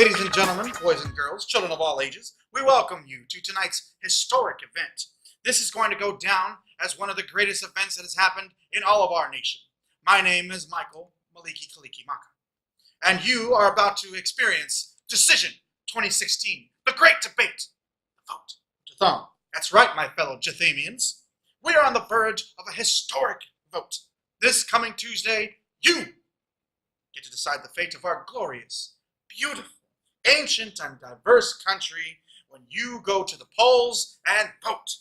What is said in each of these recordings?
Ladies and gentlemen, boys and girls, children of all ages, we welcome you to tonight's historic event. This is going to go down as one of the greatest events that has happened in all of our nation. My name is Michael Maliki Kaliki Maka, and you are about to experience Decision 2016, the great debate, the vote of Jatham. That's right, my fellow Jathamians. We are on the verge of a historic vote. This coming Tuesday, you get to decide the fate of our glorious, beautiful, ancient, and diverse country when you go to the polls and vote.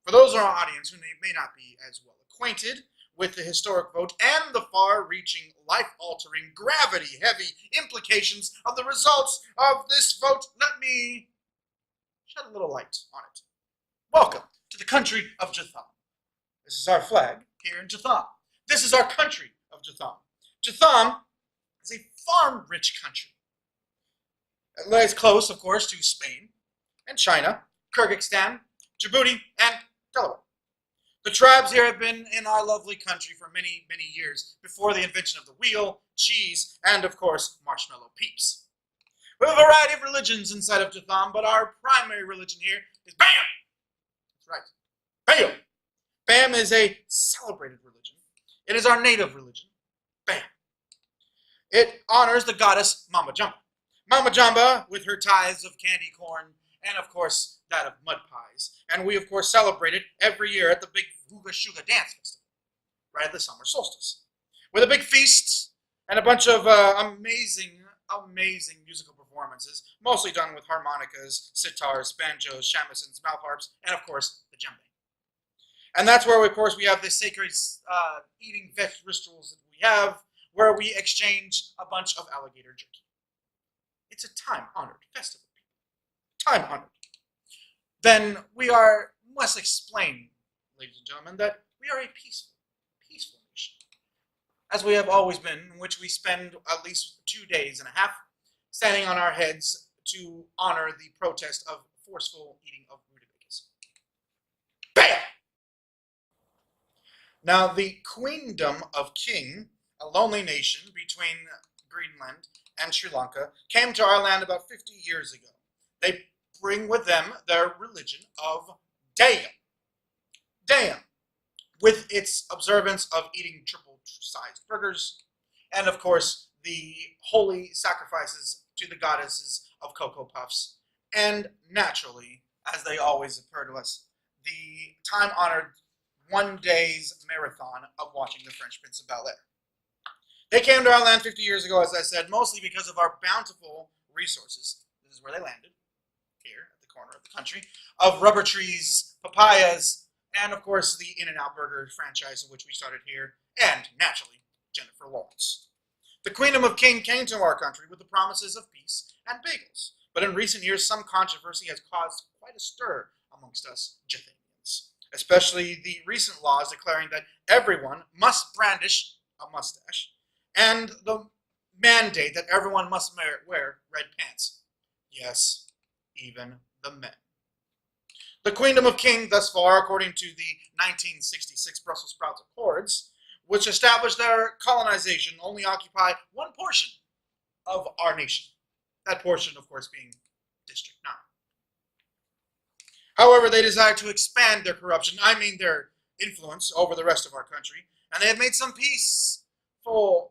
For those in our audience who may not be as well acquainted with the historic vote and the far-reaching, life-altering, gravity-heavy implications of the results of this vote, let me shed a little light on it. Welcome to the country of Jatham. This is our flag here in Jatham. This is our country of Jatham. Jatham is a farm-rich country. It lays close, of course, to Spain and China, Kyrgyzstan, Djibouti, and Delaware. The tribes here have been in our lovely country for many, many years before the invention of the wheel, cheese, and, of course, marshmallow peeps. We have a variety of religions inside of Jatham, but our primary religion here is BAM! That's right, BAM! BAM is a celebrated religion. It is our native religion, BAM. It honors the goddess Mama Jamba. Mama Jamba, with her tithes of candy corn, and of course, that of mud pies. And we, of course, celebrate it every year at the big Vuga Shuga Dance Festival, right at the summer solstice. With a big feast and a bunch of amazing musical performances, mostly done with harmonicas, sitars, banjos, shamisen, mouth harps, and of course, the djembe. And that's where, of course, we have the sacred eating rituals that we have, where we exchange a bunch of alligator jerky. It's a time-honored festival. Time-honored. Then we must explain, ladies and gentlemen, that we are a peaceful nation, as we have always been, in which we spend at least 2 days and a half standing on our heads to honor the protest of forceful eating of rutabagas. BAM! Now, the Queendom of King, a lonely nation between Greenland and Sri Lanka, came to our land about 50 years ago. They bring with them their religion of Dayam. Dayam, with its observance of eating triple-sized burgers, and of course, the holy sacrifices to the goddesses of Cocoa Puffs, and naturally, as they always occur to us, the time-honored 1 day's marathon of watching the French Prince of Bel-Air. They came to our land 50 years ago, as I said, mostly because of our bountiful resources. This is where they landed, here at the corner of the country, of rubber trees, papayas, and of course the In-N-Out Burger franchise of which we started here, and naturally, Jennifer Lawrence. The Queendom of King came to our country with the promises of peace and bagels, but in recent years some controversy has caused quite a stir amongst us Jathamians, especially the recent laws declaring that everyone must brandish a mustache, and the mandate that everyone must wear red pants. Yes, even the men. The Queendom of King, thus far, according to the 1966 Brussels Sprouts Accords, which established their colonization, only occupy one portion of our nation. That portion, of course, being District 9. However, they desire to expand their corruption, their influence over the rest of our country, and they have made some peaceful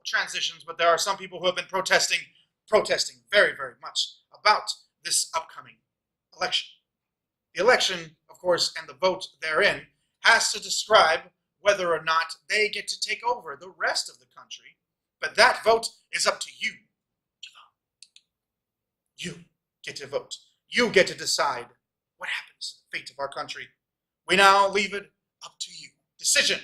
transitions, but there are some people who have been protesting very, very much about this upcoming election. The election, of course, and the vote therein has to describe whether or not they get to take over the rest of the country, but that vote is up to you. You get to vote. You get to decide what happens to the fate of our country. We now leave it up to you. Decision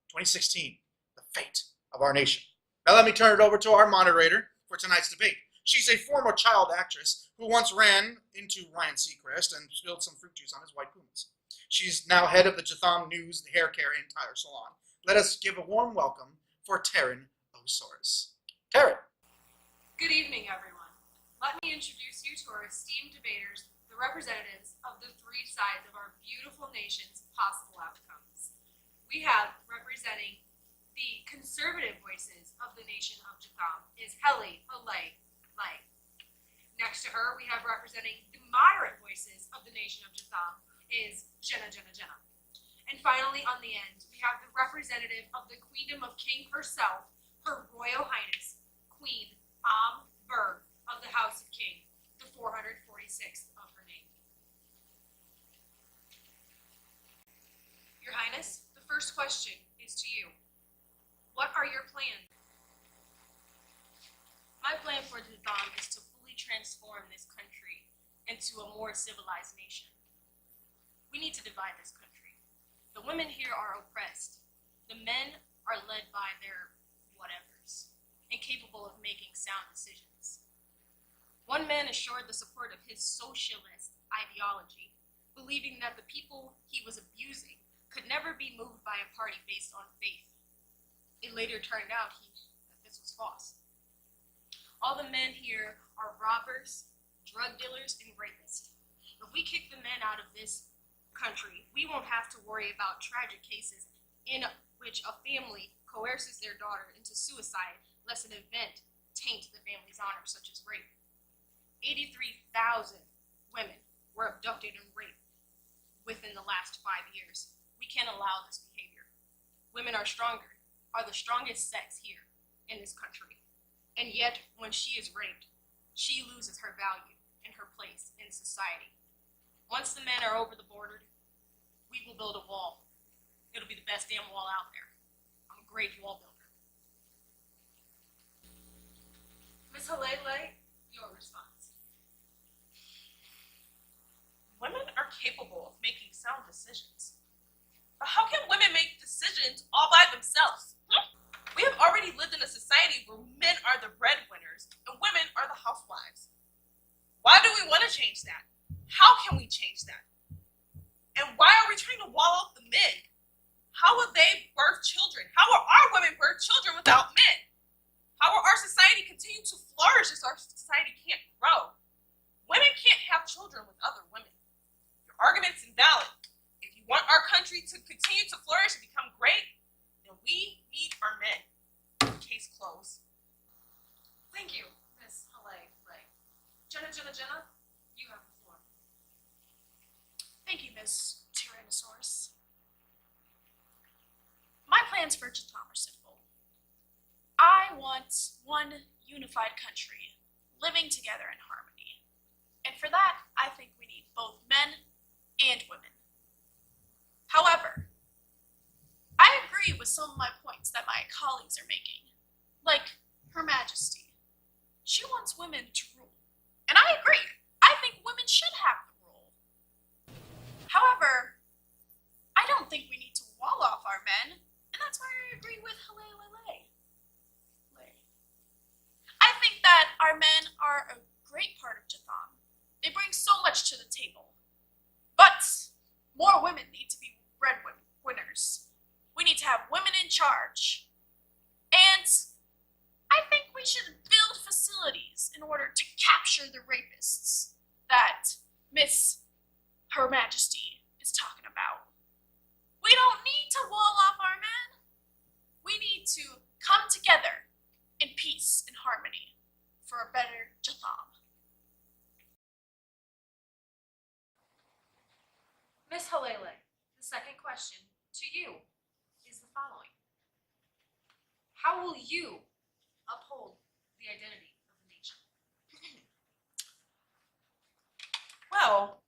2016, the fate of our nation. Now let me turn it over to our moderator for tonight's debate. She's a former child actress who once ran into Ryan Seacrest and spilled some fruit juice on his white pumas. She's now head of the Jatham News, the hair care and tire salon. Let us give a warm welcome for Taryn Osaurus. Taryn. Good evening, everyone. Let me introduce you to our esteemed debaters, the representatives of the three sides of our beautiful nation's possible outcomes. We have, representing the conservative voices of the nation of Jatham, is Heli Olay Lay. Next to her, we have representing the moderate voices of the nation of Jatham is Jenna. And finally, on the end, we have the representative of the Queendom of King herself, Her Royal Highness, Queen Berg of the House of King, the 446th of her name. Your Highness, the first question is to you. What are your plans? My plan for Jatham is to fully transform this country into a more civilized nation. We need to divide this country. The women here are oppressed. The men are led by their whatevers, incapable of making sound decisions. One man assured the support of his socialist ideology, believing that the people he was abusing could never be moved by a party based on faith. It later turned out that this was false. All the men here are robbers, drug dealers, and rapists. If we kick the men out of this country, we won't have to worry about tragic cases in which a family coerces their daughter into suicide lest an event taint the family's honor, such as rape. 83,000 women were abducted and raped within the last 5 years. We can't allow this behavior. Women are the strongest sex here in this country. And yet, when she is raped, she loses her value and her place in society. Once the men are over the border, we will build a wall. It'll be the best damn wall out there. I'm a great wall builder. Ms. Halele, your response. Women are capable of making sound decisions. But how can women make decisions all by themselves? We have already lived in a society where men are the breadwinners and women are the housewives. Why do we want to change that? How can we change that? And why are we trying to wall off the men? How will they birth children? How will our women birth children without men? How will our society continue to flourish if our society can't grow? Women can't have children with other women. Your argument's invalid. If you want our country to continue to flourish and become great, then we need our men. Case closed. Thank you, Ms. Halele. Jenna, you have the floor. Thank you, Ms. Tyrannosaurus. My plans for Jatham are simple. I want one unified country, living together in harmony. And for that, I think we need both men and women. However, I agree with some of my points that my colleagues are making, like Her Majesty. She wants women to rule. And I agree. I think women should have the rule. However, I don't think we need to wall off our men, and that's why I agree with Halele. I think that our men are a great part of Jatham. They bring so much to the table. But more women need to be breadwinners. We need to have women in charge. And I think we should build facilities in order to capture the rapists that Miss Her Majesty is talking about. We don't need to wall off our men. We need to come together in peace and harmony for a better Jatham. Ms. Halele, the second question to you is the following. How will you uphold the identity of the nation? Well,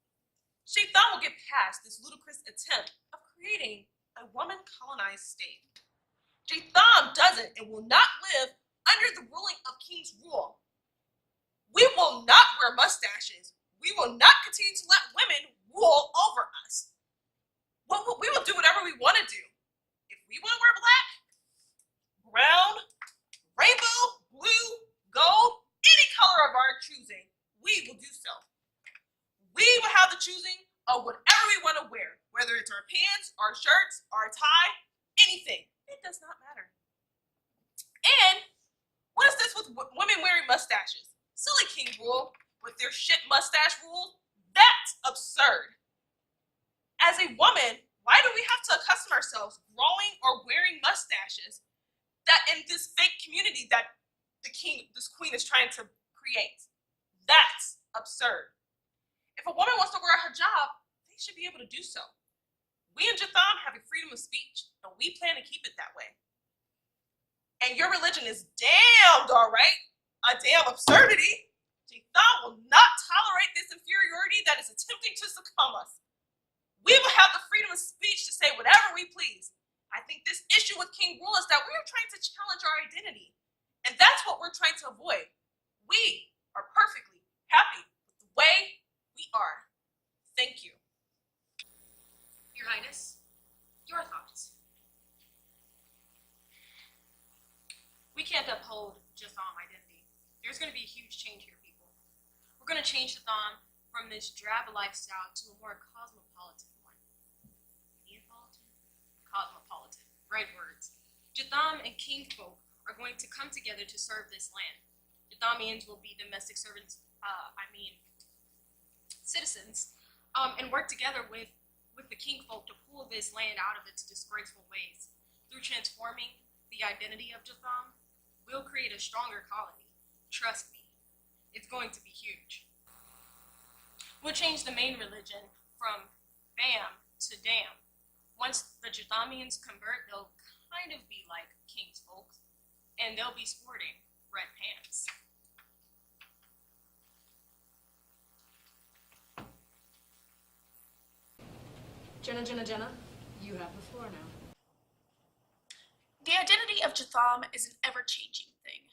Jatham will get past this ludicrous attempt of creating a woman-colonized state. Jatham doesn't and will not live under the ruling of King's rule. We will not wear mustaches. We will not continue to let women rule over us. We will do whatever we want to do. If we want to wear black, brown, rainbow, blue, gold, any color of our choosing, we will do so. We will have the choosing of whatever we want to wear, whether it's our pants, our shirts, our tie, anything. It does not matter. And what is this with women wearing mustaches? Silly King rule with their shit mustache rule? That's absurd. As a woman, why do we have to accustom ourselves growing or wearing mustaches that in this fake community that this queen is trying to create? That's absurd. If a woman wants to wear a hijab, they should be able to do so. We in Jatham have a freedom of speech, and we plan to keep it that way. And your religion is damned, all right? A damn absurdity. Jatham will not tolerate this inferiority that is attempting to succumb us. We will have the freedom of speech to say whatever we please. I think this issue with King rule is that we are trying to challenge our identity. And that's what we're trying to avoid. We are perfectly happy with the way we are. Thank you. Your Highness, your thoughts. We can't uphold Jatham identity. There's going to be a huge change here, people. We're going to change Jatham from this drab lifestyle to a more cosmopolitan one. Neapolitan? Cosmopolitan. Right words. Jatham and king folk are going to come together to serve this land. Jathamians will be domestic servants, citizens, and work together with the king folk to pull this land out of its disgraceful ways. Through transforming the identity of Jatham, we'll create a stronger colony. Trust me, it's going to be huge. We'll change the main religion from Bam to Dam. Once the Jathamians convert, they'll kind of be like king's folk, and they'll be sporting red pants. Jenna, you have the floor now. The identity of Jatham is an ever-changing thing.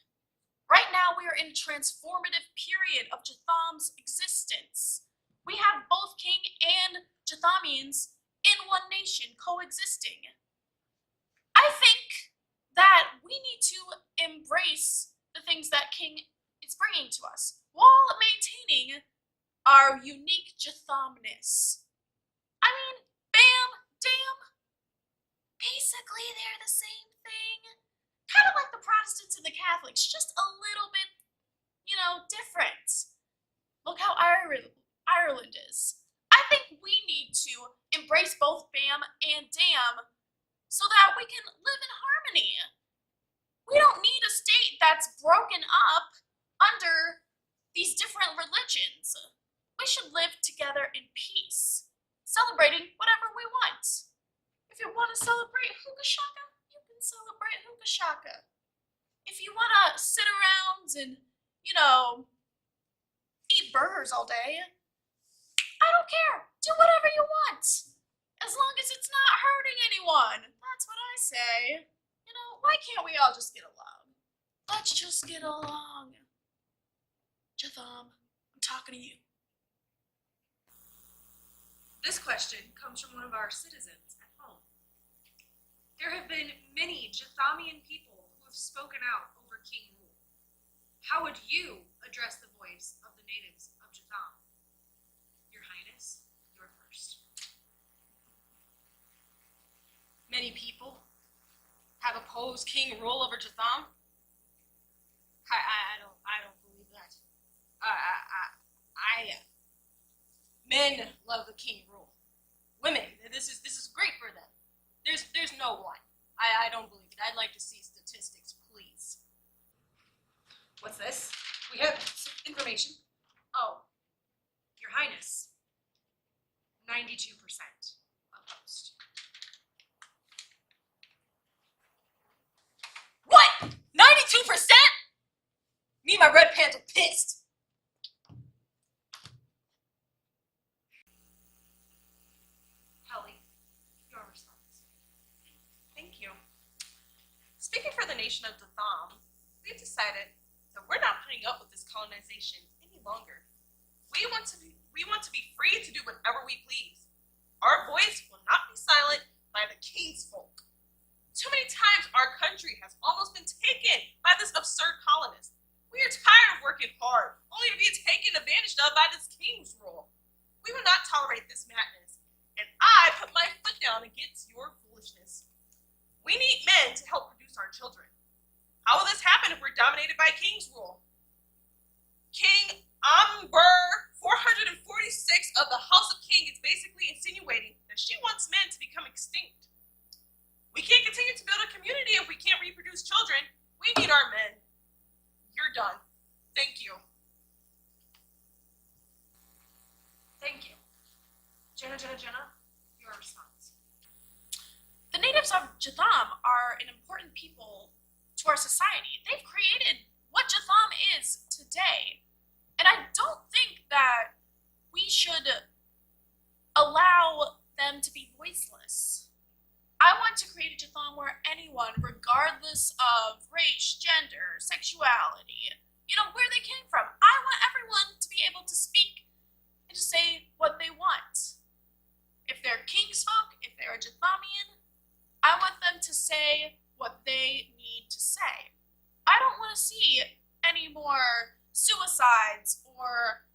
Right now, we are in a transformative period of Jatham's existence. We have both King and Jathamians in one nation coexisting. I think that we need to embrace the things that King is bringing to us while maintaining our unique Jathamness. I mean, Bam, Dam, basically they're the same thing. Kind of like the Protestants and the Catholics, just a little bit, different. Look how Ireland is. I think we need to embrace both Bam and Dam so that we can live in harmony. We don't need a state that's broken up under these different religions. We should live together in peace, celebrating whatever we want. If you want to celebrate Hookah Shaka, you can celebrate Hookah Shaka. If you want to sit around and, eat burgers all day, I don't care. Do whatever you want. As long as it's not hurting anyone. That's what I say. Why can't we all just get along? Let's just get along. Jatham, I'm talking to you. This question comes from one of our citizens at home. There have been many Jathamian people who have spoken out over King rule. How would you address the voice of the natives of Jatham? Your Highness, you're first. Many people have opposed king rule over Jatham. I don't believe that. Men love the king rule. Women, this is great for them. There's no one. I don't believe it. I'd like to see statistics, please. What's this? We have some information. Oh, Your Highness, 92% opposed. What? 92%? Me and my red pants are pissed. Helly, your response. Thank you. Speaking for the nation of Jatham, we've decided that we're not putting up with this colonization any longer. We want to be free to do whatever we please. Our voice will not be silent by the king's folk. Too many times our country has almost been taken by this absurd colonist. We are tired of working hard, only to be taken advantage of by this king's rule. We will not tolerate this madness, and I put my foot down against your foolishness. We need men to help produce our children. How will this happen if we're dominated by king's rule? King Amber 446 of the House of King is basically insinuating that she wants men to become extinct. We can't continue to build a community if we can't reproduce children. We need our men. You're done. Thank you. are an important people to our society. They've created what Jatham is today. And I don't think that we should allow them to be voiceless. I want to create a Jatham where anyone, regardless of race, gender, sexuality, where they came from, I want everyone to be able to speak and to say what they want. If they're Kingsfolk, if they're a Jathamian, I want them to say what they need to say. I don't want to see any more suicides or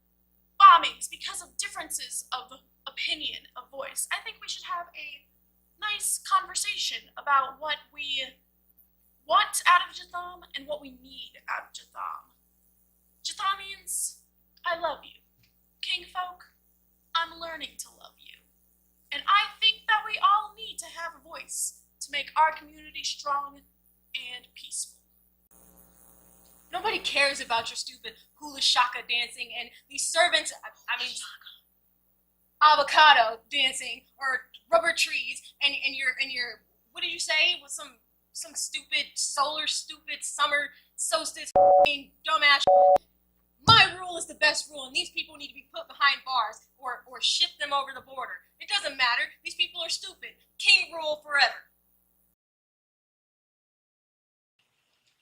bombings because of differences of opinion, of voice. I think we should have a nice conversation about what we want out of Jatham and what we need out of Jatham. Jathamians, I love you. Kingfolk, I'm learning to love you. And I think that we all need to have a voice to make our community strong and peaceful. Nobody cares about your stupid hula shaka dancing and these servants, avocado dancing or rubber trees and your what did you say with some stupid summer solstice dumbass. My rule is the best rule, and these people need to be put behind bars or ship them over the border. It doesn't matter. These people are stupid. King rule forever.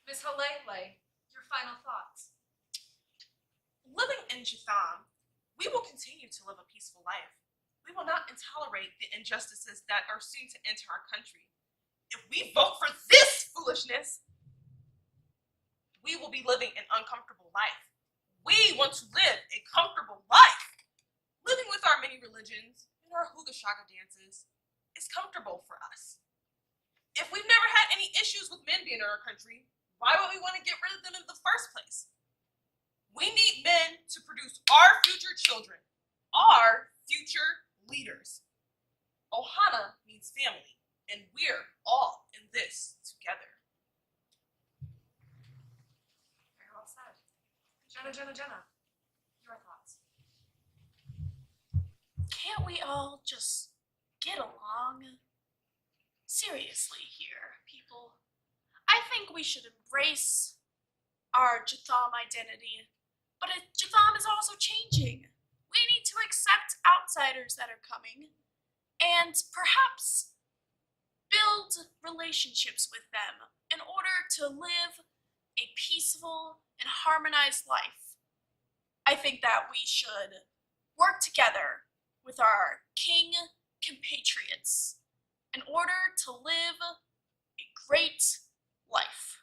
Miss Halele, your final thoughts. Living in Jatham, we will continue to live a peaceful life. We will not tolerate the injustices that are soon to enter our country. If we vote for this foolishness, we will be living an uncomfortable life. We want to live a comfortable life. Living with our many religions and our hula shaka dances is comfortable for us. If we've never had any issues with men being in our country, why would we want to get rid of them in the first place? We need men to produce our future children, our future leaders. Ohana means family, and we're all in this together. Very well said. Jenna, your thoughts. Can't we all just get along? Seriously here, people. I think we should embrace our Jatham identity, but Jatham is also changing. We need to accept outsiders that are coming and perhaps build relationships with them in order to live a peaceful and harmonized life. I think that we should work together with our king compatriots in order to live a great life.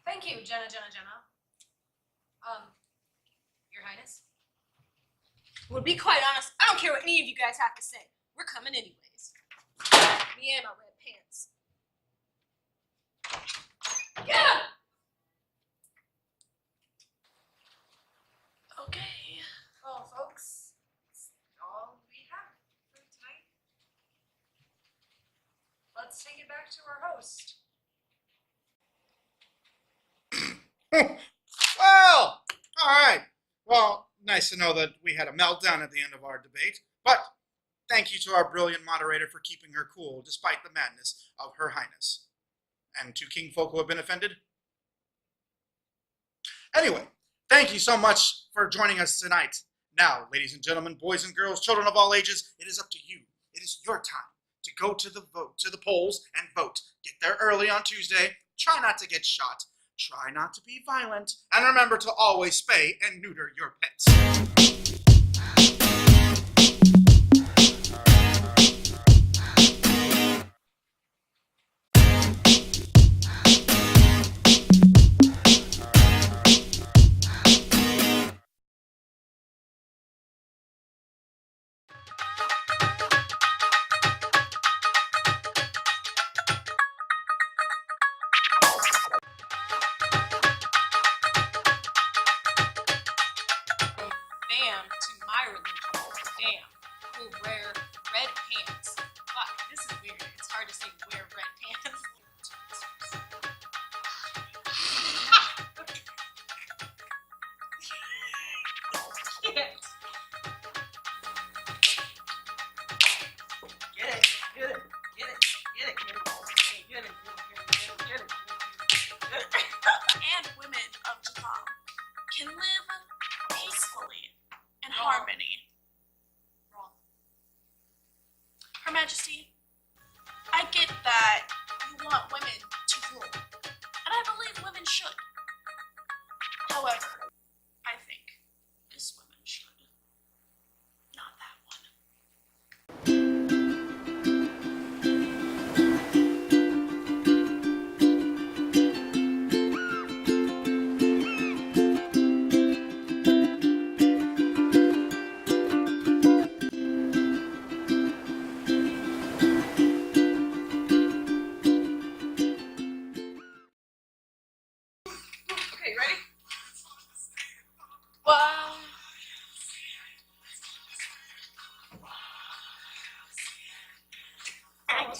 Thank you, Jenna. Your Highness? Well, to be quite honest, I don't care what any of you guys have to say. We're coming anyways. Me and my red pants. Yeah! Okay. Well, folks, that's all we have for tonight. Let's take it back to our host. Well, all right. Well, nice to know that we had a meltdown at the end of our debate, but thank you to our brilliant moderator for keeping her cool despite the madness of Her Highness. And to Kingfolk who have been offended. Anyway, thank you so much for joining us tonight. Now, ladies and gentlemen, boys and girls, children of all ages, it is up to you. It is your time to go to the polls and vote. Get there early on Tuesday. Try not to get shot. Try not to be violent. And remember to always spay and neuter your pets. Bam to my religion. Damn. We'll wear red pants. Fuck, this is weird. It's hard to say wear red pants. Shit. Your Majesty, I get that you want women to rule, and I believe women should. However, I think this woman should. Not that one. Okay, ready? Well, am